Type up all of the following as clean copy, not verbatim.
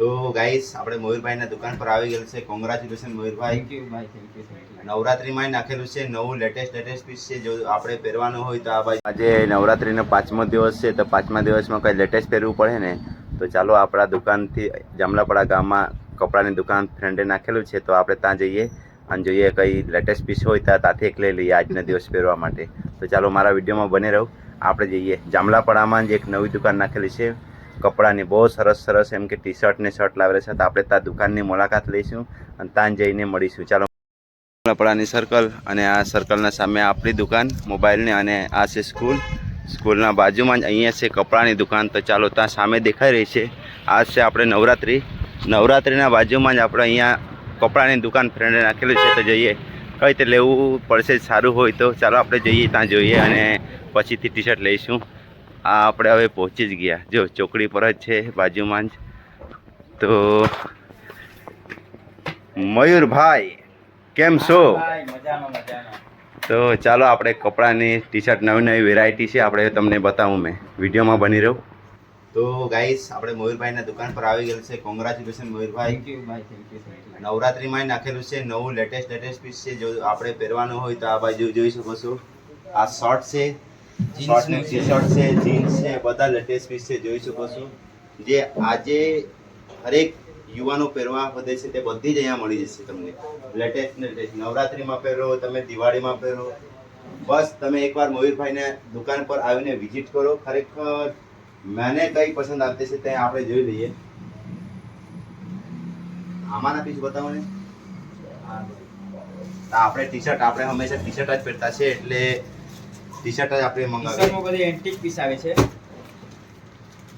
તો ગાઈસ આપણે મયુરભાઈના દુકાન પર આવી ગયેલ છે. Congratulation Mayurbhai. થેન્ક યુ ભાઈ, થેન્ક યુ. નવરાત્રીમાં નાખેલું છે નવું લેટેસ્ટ પીસ છે. જો આપણે પહેરવાનું હોય તો આ બાજુ આજે નવરાત્રીનો 5મો દિવસ છે, તો 5મા દિવસમાં કંઈ લેટેસ્ટ પહેરવું પડે ને, તો ચાલો આપણા દુકાનથી જામલાપડા ગામમાં કપડાની દુકાન ફ્રેન્ડે નાખેલું છે, તો આપણે ત્યાં જઈએ અને જોઈએ કંઈ લેટેસ્ટ પીસ હોય તો ત્યાંથી એક લઈ લઈએ આજના દિવસ પહેરવા માટે. તો ચાલો મારા વિડીયોમાં બને રહો. આપણે જઈએ જામલાપડામાં જ એક નવી દુકાન નાખેલી છે કપડાની, બહુ સરસ એમ કે ટી શર્ટ ને શર્ટ લાવેલા છે. તો આપણે ત્યાં દુકાનની મુલાકાત લઈશું અને ત્યાં જઈને મળીશું. ચાલો, જામલાપડાની સર્કલ અને આ સર્કલના સામે આપણી દુકાન મોબાઈલની, અને આ છે સ્કૂલના બાજુમાં જ અહીંયા છે કપડાની દુકાન. તો ચાલો, ત્યાં સામે દેખાઈ રહી છે આ છે આપણે નવરાત્રિના બાજુમાં જ આપણે અહીંયા કપડાની દુકાન ફ્રેન્ડે નાખેલી છે. તો જઈએ, કઈ રીતે લેવું પડશે સારું હોય તો ચાલો આપણે જઈએ, ત્યાં જોઈએ અને પછીથી ટી શર્ટ લઈશું. આ આપણે હવે પહોંચી જ ગયા, જો ચોકડી પર જ છે બાજુમાં જ. તો મયુરભાઈ કેમ છો? તો ચાલો આપણે કપડાની ટી શર્ટ નવી વેરાયટી છે, આપણે તમને બતાવું, મેં વિડીયોમાં બની રહું. તો ગાઈસ આપણે મયુરભાઈના દુકાન પર આવી ગયેલ છે. Congratulation Mayurbhai. થેન્ક યુ ભાઈ, થેન્ક યુ. નવરાત્રીમાં નાખેલું છે નવું લેટેસ્ટ પીસ છે. જો આપણે પહેરવાનું હોય તો આ બાજુ જોઈ શકો છો. આ શર્ટ છે, શર્ટ ને ટી શર્ટ છે, જીન્સ છે, બધા લેટેસ્ટ પીસ છે, જોઈ શકો છો. જે આજે હરેક યુવાનો પહેરવા વધે છે તે બધી જ અહીંયા મળી જશે તમને. લેટેસ્ટ નવરાત્રીમાં પહેરો, તમે દિવાળીમાં પહેરો, બસ તમે એકવાર મયુરભાઈને દુકાન પર આવીને વિઝિટ કરો. ખરેખર મને કઈ પસંદ આવતી છે તે આપણે જોઈ લઈએ. આમાંના પીસ બતાવો ને. આપણે ટી શર્ટ, આપણે હંમેશા ટી શર્ટ જ પહેરતા છે, એટલે ટી શર્ટ જ આપણે મંગાવીએ. બધી એન્ટિક પીસ આવે છે,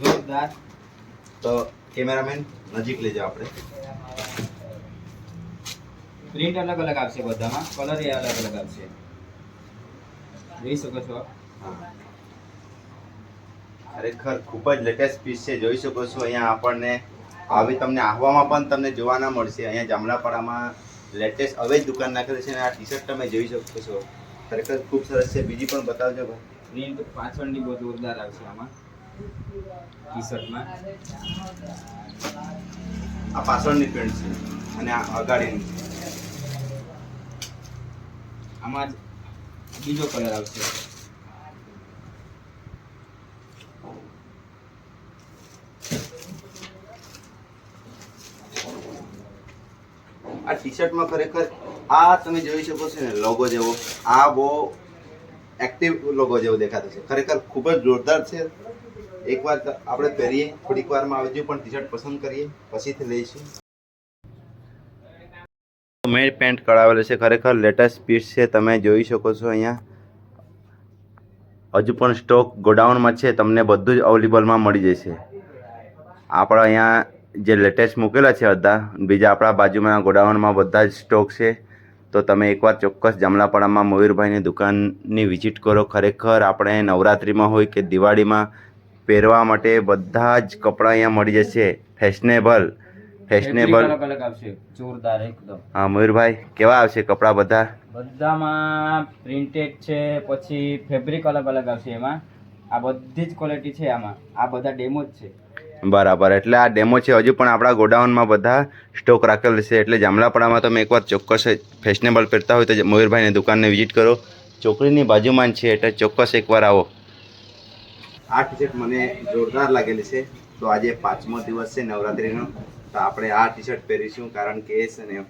જોરદાર. તો કેમેરામેન નજીક લઈ જાઓ. આપણે પ્રિન્ટ અલગ અલગ આવશે, બધામાં કલર એ અલગ અલગ આવશે, જોઈ શકો છો. ખરેખર ખૂબ જ લેટેસ્ટ પીસ છે, જોઈ શકો છો. અહીંયા આપણને આવી તમને આહવામાં પણ તમને જોવા ના મળશે. અહીંયા જામલાપડામાં લેટેસ્ટ હવે જ દુકાન નાખેલી છે, અને આ ટી શર્ટ તમે જોઈ શકો છો. ખરેખર ખૂબ સરસ છે. બીજી પણ બતાવજો ભાઈ. પ્રિન્ટ પાછળની બહુ જોરદાર આવશે આમાં ટી શર્ટમાં. આ પાછળની પ્રિન્ટ છે અને આ અગાડીની છે. આમાં બીજો કલર આવશે. આ ટી શર્ટમાં ખરેખર આ તમે જોઈ શકો છો ને, લોગો જેવો, આ બહુ એક્ટિવ લોગો જેવો દેખાતો છે. ખરેખર ખૂબ જ જોરદાર છે. એકવાર આપણે પહેરીએ, થોડીક વારમાં આવજો, પણ ટી શર્ટ પસંદ કરીએ પછીથી લઈશું. મેં પેન્ટ કરાવેલું છે, ખરેખર લેટેસ્ટ પીસ છે, તમે જોઈ શકો છો. અહીંયા હજુ પણ સ્ટોક ગોડાઉનમાં છે, તમને બધું જ અવેલેબલમાં મળી જશે. આપણા અહીંયા જે લેટેસ્ટ મૂકેલા છે અડધા, બીજા આપણા બાજુમાં ગોડાઉનમાં બધા જ સ્ટોક છે. તો તમે એકવાર ચોક્કસ જામલાપડામાં મયુરભાઈની દુકાનની વિઝિટ કરો. ખરેખર આપણે નવરાત્રિમાં હોય કે દિવાળીમાં પહેરવા માટે બધા જ કપડાં અહીંયા મળી જશે. ફેશનેબલ અલગ અલગ આવશે, જોરદાર એકદમ. હા મયુરભાઈ, કેવા આવશે કપડાં? બધામાં પ્રિન્ટેડ છે, પછી ફેબ્રિક અલગ અલગ આવશે. એમાં આ બધી જ ક્વોલિટી છે. આમાં આ બધા ડેમો જ છે. બરાબર, એટલે આ ડેમો છે. હજુ પણ આપણા ગોડાઉનમાં બધા સ્ટોક રાખેલ છે. એટલે જામલાપડામાં તમે એકવાર ચોક્કસ ફેશનેબલ પહેરતા હોય તો મયુરભાઈની દુકાનને વિઝિટ કરો. ચોકડીની બાજુમાં જ છે, એટલે ચોક્કસ એકવાર આવો. આ ટી શર્ટ મને જોરદાર લાગેલી છે. તો આજે 5મો દિવસ છે નવરાત્રિનો, તો આપણે આ ટી શર્ટ પહેરીશું, કારણ કે એ છે ને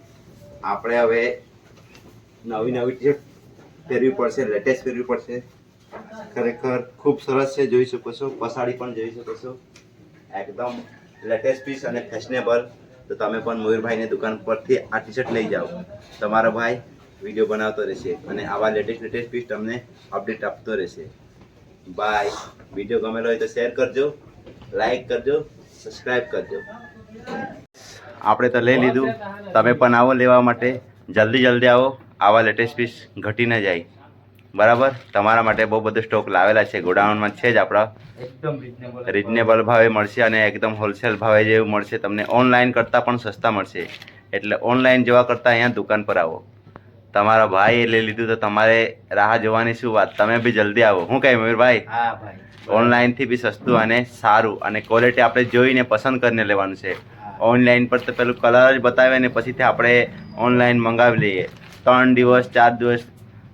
આપણે હવે નવી ટી શર્ટ પહેરવી પડશે, લેટેસ્ટ પહેરવી પડશે. ખરેખર ખૂબ સરસ છે, જોઈ શકો છો. પછાડી પણ જોઈ શકો છો, એકદમ લેટેસ્ટ પીસ અને ફેશનેબલ. તો તમે પણ મયુરભાઈની દુકાન પરથી આ ટી શર્ટ લઈ જાઓ. તમારો ભાઈ વિડીયો બનાવતો રહેશે અને આવા લેટેસ્ટ પીસ તમને અપડેટ આપતો રહેશે. બાય. વિડીયો ગમેલો હોય તો શેર કરજો, લાઈક કરજો, સબસ્ક્રાઈબ કરજો. આપણે તો લઈ લીધું, તમે પણ આવો લેવા માટે. જલ્દી આવો, આવા લેટેસ્ટ પીસ ઘટી ન જાય. બરાબર, તમારા માટે બહુ બધો સ્ટોક લાવેલા છે, ગોડાઉનમાં છે જ. આપણા એકદમ રિઝનેબલ ભાવે મળશે અને એકદમ હોલસેલ ભાવે જેવું મળશે. તમને ઓનલાઈન કરતાં પણ સસ્તા મળશે. એટલે ઓનલાઈન જોવા કરતાં અહીંયા દુકાન પર આવો. તમારા ભાઈએ લઈ લીધું તો તમારે રાહ જોવાની શું વાત? તમે બી જલ્દી આવો. શું કહે મયુરભાઈ? હા ભાઈ, ઓનલાઈનથી બી સસ્તું અને સારું, અને ક્વોલિટી આપણે જોઈને પસંદ કરીને લેવાનું છે. ઓનલાઈન પર તો પેલું કલર જ બતાવે ને પછીથી આપણે ઓનલાઈન મંગાવી લઈએ 3 દિવસ 4 દિવસ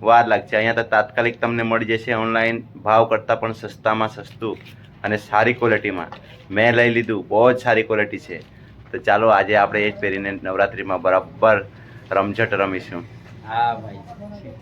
વાર લાગશે. અહીંયા તો તાત્કાલિક તમને મળી જશે ઓનલાઈન ભાવ કરતાં પણ સસ્તામાં સસ્તું અને સારી ક્વોલિટીમાં. મેં લઈ લીધું, બહુ જ સારી ક્વોલિટી છે. તો ચાલો આજે આપણે એ જ પહેરીને નવરાત્રિમાં બરાબર રમઝટ રમીશું. હા ભાઈ.